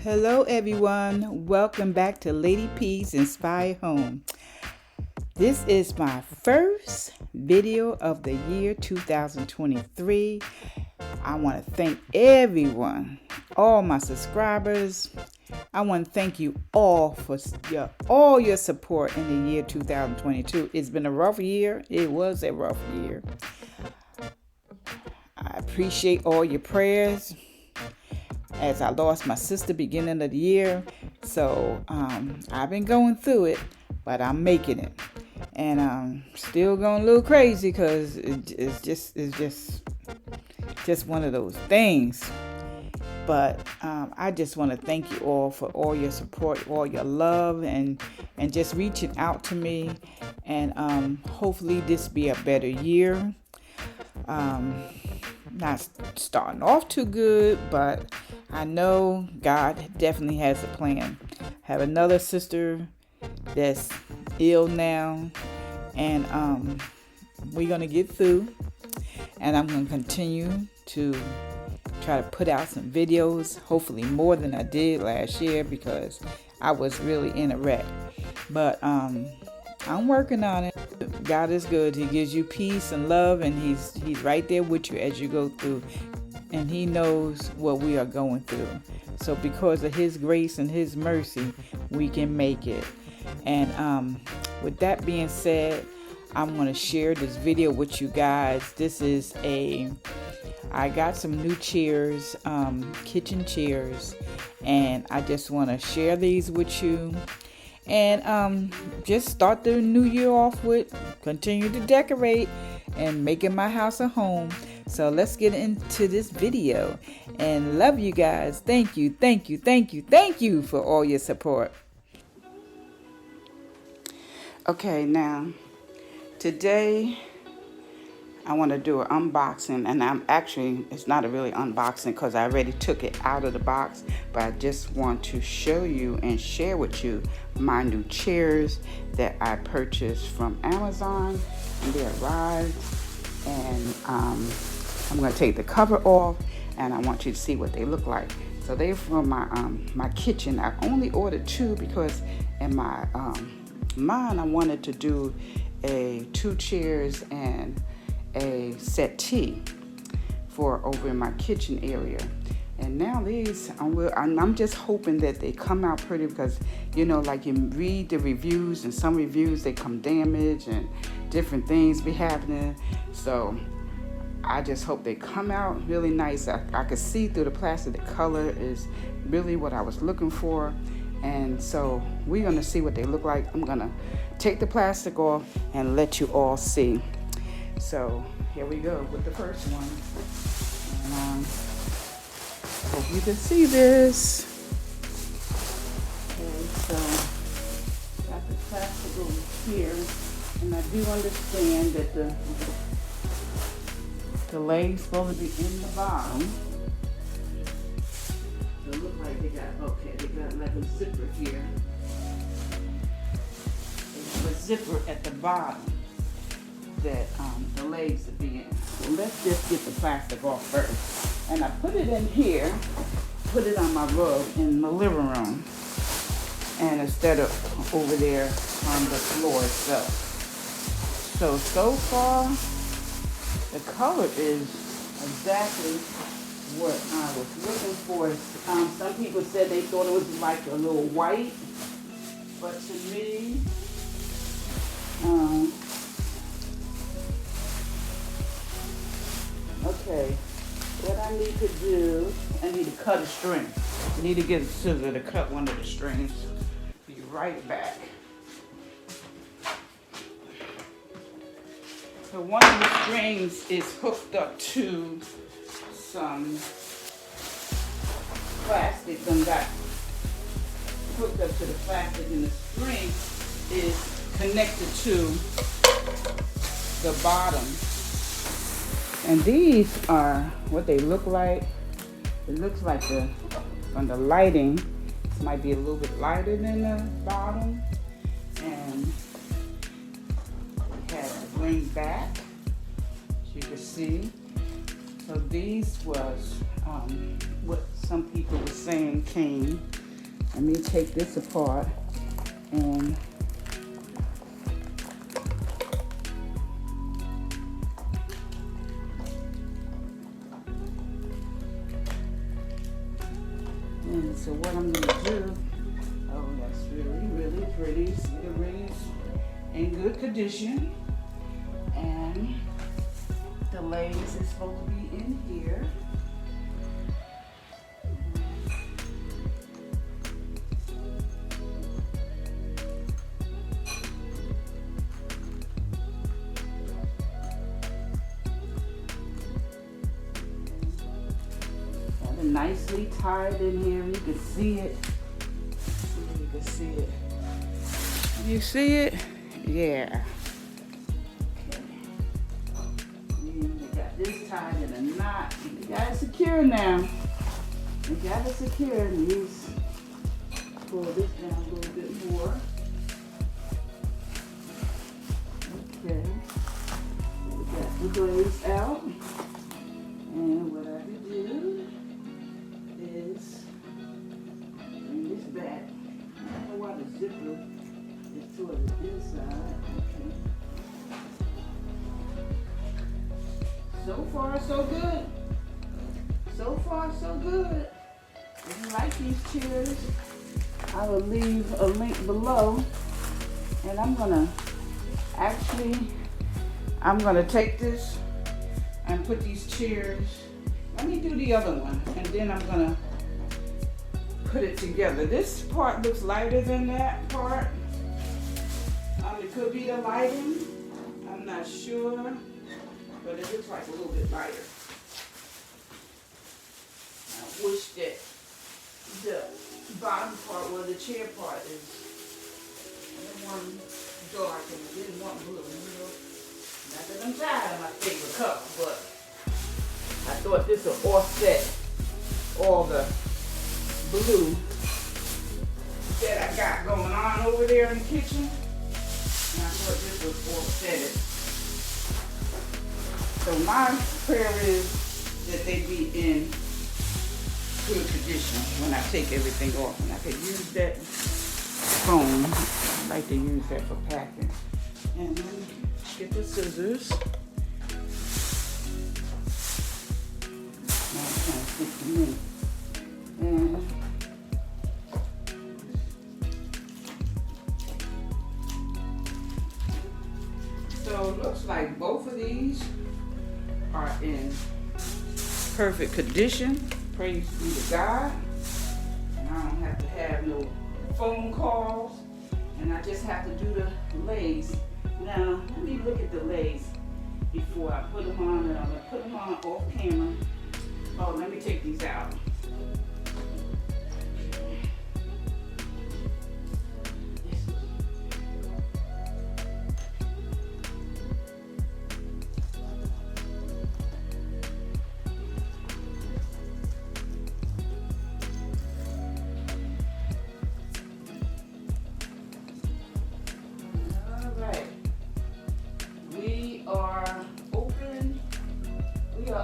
Hello everyone, welcome back to Lady P's Inspired Home. This is my first video of the year 2023. I want to thank everyone, all my subscribers. I want to thank you all for all your support in the year 2022. It's been a rough year. It was a rough year. I appreciate all your prayers as I lost my sister beginning of the year. So I've been going through it, but I'm making it. And I'm still going a little crazy because it's just one of those things. But I just want to thank you all for all your support, all your love, and just reaching out to me. And hopefully this be a better year. Not starting off too good, but I know God definitely has a plan. I have another sister that's ill now, and we're going to get through, and I'm going to continue to try to put out some videos, hopefully more than I did last year because I was really in a wreck. But I'm working on it. God is good. He gives you peace and love, and he's right there with you as you go through. And he knows what we are going through. So because of his grace and his mercy, we can make it. And with that being said, I'm going to share this video with you guys. I got some new chairs, kitchen chairs, and I just want to share these with you. And just start the new year off with continue to decorate and making my house a home. So let's get into this video, and love you guys. Thank you for all your support. Okay, now today I want to do an unboxing, and it's not a really unboxing because I already took it out of the box, but I just want to show you and share with you my new chairs that I purchased from Amazon, and they arrived. And I'm going to take the cover off, and I want you to see what they look like. So they're from my kitchen. I only ordered two because in my mine I wanted to do two chairs and a settee for over in my kitchen area. And now these, I'm just hoping that they come out pretty because, like you read the reviews, and some reviews, they come damaged and different things be happening. So I just hope they come out really nice. I could see through the plastic, the color is really what I was looking for. And so we're going to see what they look like. I'm going to take the plastic off and let you all see. So here we go with the first one. And hope you can see this. Okay, so got the plastic over here, and I do understand that the leg's supposed to be in the bottom. So it looks like they got like a zipper here. They have a zipper at the bottom that the legs will be in. So let's just get the plastic off first. And I put it in here, put it on my rug in the living room, and instead of over there on the floor itself. So far, the color is exactly what I was looking for. Some people said they thought it was like a little white, but to me, okay, what I need to do, I need to cut a string. I need to get a scissor to cut one of the strings. Be right back. So one of the strings is hooked up to some plastic and got hooked up to the plastic, and the string is connected to the bottom. And these are what they look like. It looks like from the lighting, this might be a little bit lighter than the bottom. And it has a green back, as you can see. So these was what some people were saying came. Let me take this apart and so what I'm gonna do, oh, that's really, really pretty. See, the rings in good condition. And the lace is supposed to be in here. Nicely tied in here. You can see it. You can see it. You see it? Yeah. Okay. And we got this tied in a knot. We got it secure now. We got it secure. Let's pull this down a little bit more. Okay. We got the glaze out. And what I can do is bring this back. I don't know why the zipper is toward the inside. Okay. So far, so good. So far, so good. If you like these chairs, I will leave a link below. And I'm gonna take this and put these chairs. Let me do the other one, and then I'm gonna put it together. This part looks lighter than that part. It could be the lighting. I'm not sure, but it looks like a little bit lighter. I wish that the bottom part, where the chair part is, I didn't want dark and I didn't want blue. Not that I'm tired of my favorite color, but I thought this would offset all the blue that I got going on over there in the kitchen. And I thought this would offset it. So my prayer is that they be in good condition when I take everything off. And I could use that foam. I like to use that for packing. And then get the scissors. Now I'm trying to stick them in. And so it looks like both of these are in perfect condition. Praise be to God. And I don't have to have no phone calls. And I just have to do the legs. Now, let me look at the legs before I put them on. And I'm going to put them on off camera. Oh, let me take these out.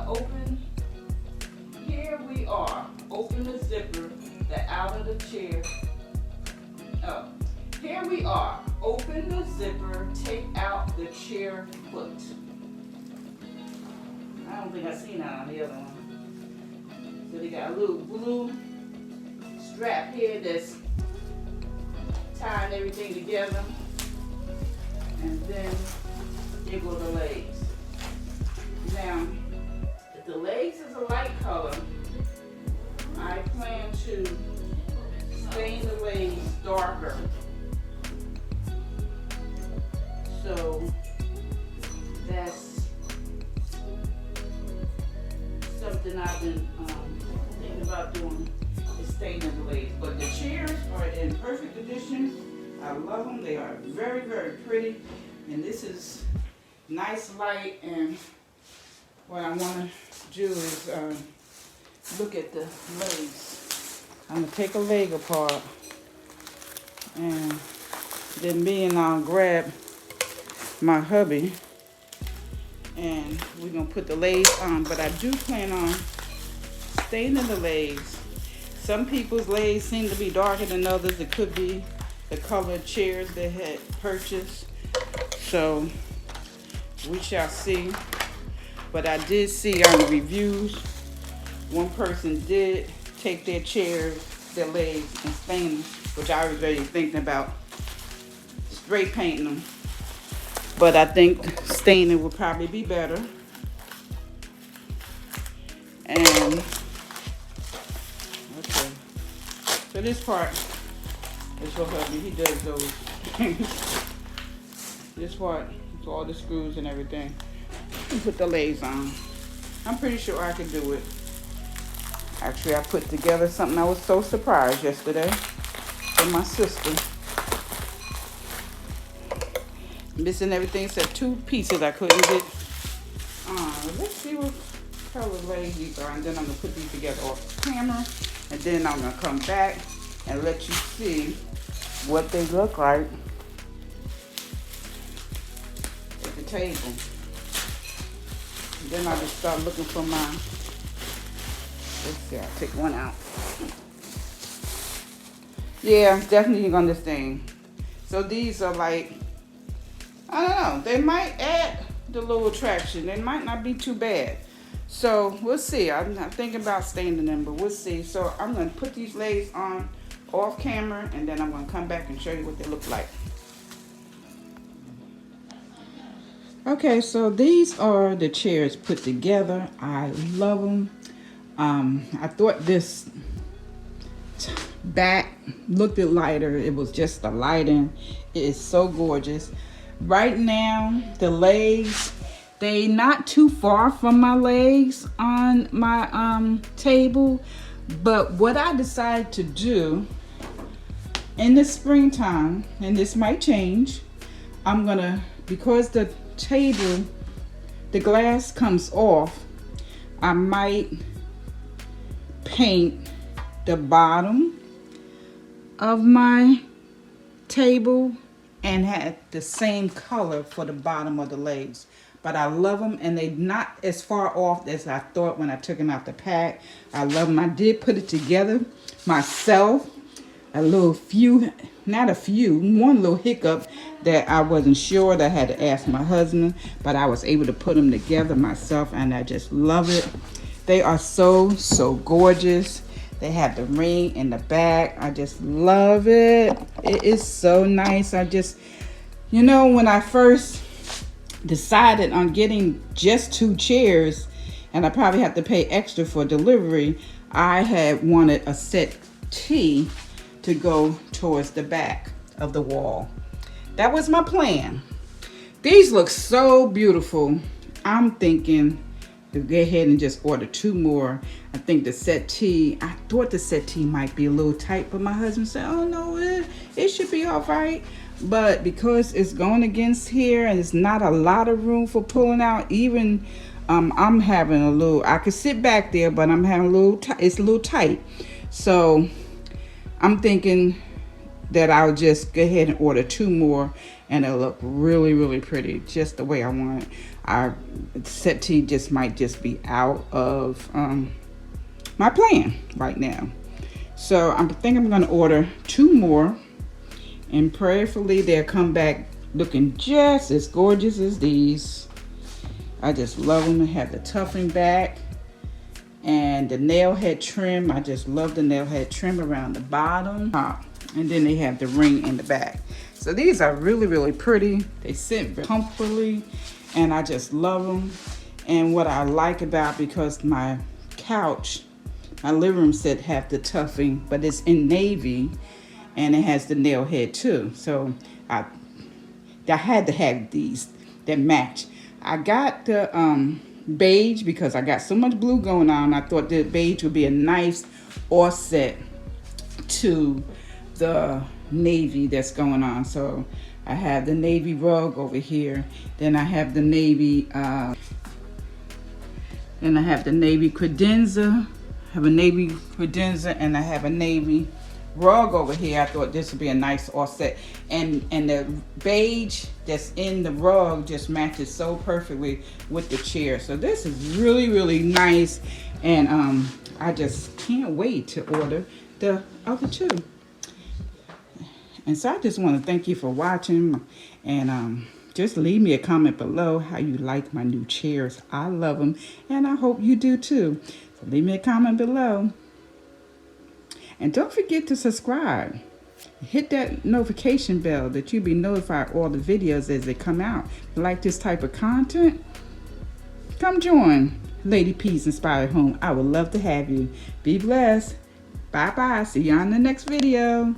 Open. Here we are. Open the zipper, the out of the chair. Oh, here we are. Open the zipper, take out the chair foot. I don't think I've seen that on the other one. So they got a little blue strap here that's tying everything together. And then here go the legs. Now, the legs is a light color. I plan to stain the legs darker. So that's something I've been thinking about doing, is staining the legs. But the chairs are in perfect condition. I love them. They are very, very pretty. And this is nice light. And what I want to do is look at the legs. I'm going to take a leg apart, and then I'll grab my hubby And we're gonna put the legs on, but I do plan on staining the legs. Some people's legs seem to be darker than others. It could be the colored chairs they had purchased. So we shall see. But I did see on the reviews, one person did take their chairs, their legs, and stain them, which I was already thinking about spray painting them. But I think staining would probably be better. And, okay. So this part is for hubby. He does those. This part is all the screws and everything. And put the legs on. I'm pretty sure I can do it. Actually, I put together something I was so surprised yesterday from my sister. Missing everything except 2 pieces I couldn't get on. Let's see what color legs these are, and then I'm gonna put these together off camera, and then I'm gonna come back and let you see what they look like at the table. And then I just start looking for my, let's see, I'll take one out. Yeah, definitely gonna stain. So these are like, I don't know, they might add the little attraction. They might not be too bad. So we'll see. I'm not thinking about staining them, but we'll see. So I'm gonna put these legs on off camera, and then I'm gonna come back and show you what they look like. Okay, so these are the chairs put together. I love them. I thought this back looked lighter. It was just the lighting. It is so gorgeous. Right now, the legs, they not too far from my legs on my table. But what I decided to do in the springtime, and this might change, I'm gonna, because the table, the glass comes off, I might paint the bottom of my table and had the same color for the bottom of the legs. But I love them, and they're not as far off as I thought when I took them out the pack. I love them. I did put it together myself. One little hiccup that I wasn't sure, that I had to ask my husband, but I was able to put them together myself, and I just love it. They are so, so gorgeous. They have the ring in the back. I just love it. It is so nice. I just, you know, when I first decided on getting just 2 chairs, and I probably have to pay extra for delivery, I had wanted a settee to go towards the back of the wall. That was my plan. These look so beautiful. I'm thinking to go ahead and just order 2 more. I think the settee, I thought the settee might be a little tight, but my husband said, oh no, it should be all right. But because it's going against here and it's not a lot of room for pulling out, even I'm having a little, I could sit back there, but I'm having a little, it's a little tight. So I'm thinking that I'll just go ahead and order 2 more, and it'll look really, really pretty, just the way I want it. Our settee just might just be out of my plan right now. So I think I'm gonna order 2 more, and prayerfully they'll come back looking just as gorgeous as these. I just love them. They have the tuffing back and the nail head trim. I just love the nail head trim around the bottom. And then they have the ring in the back. So these are really, really pretty. They sit very comfortably, and I just love them. And what I like about, because my couch, my living room set have the tuffing, but it's in navy, and it has the nail head too. So I had to have these that match. I got the beige because I got so much blue going on. I thought the beige would be a nice offset to the navy that's going on. So I have the navy rug over here. Then I have the navy credenza. I have a navy credenza, and I have a navy rug over here, I thought this would be a nice offset. And the beige that's in the rug just matches so perfectly with the chair. So this is really, really nice. And I just can't wait to order the other two. And so I just want to thank you for watching, and just leave me a comment below how you like my new chairs. I love them, and I hope you do too. So leave me a comment below. And don't forget to subscribe. Hit that notification bell that you'll be notified all the videos as they come out. If you like this type of content, come join Lady P's Inspired Home. I would love to have you. Be blessed. Bye-bye. See you on the next video.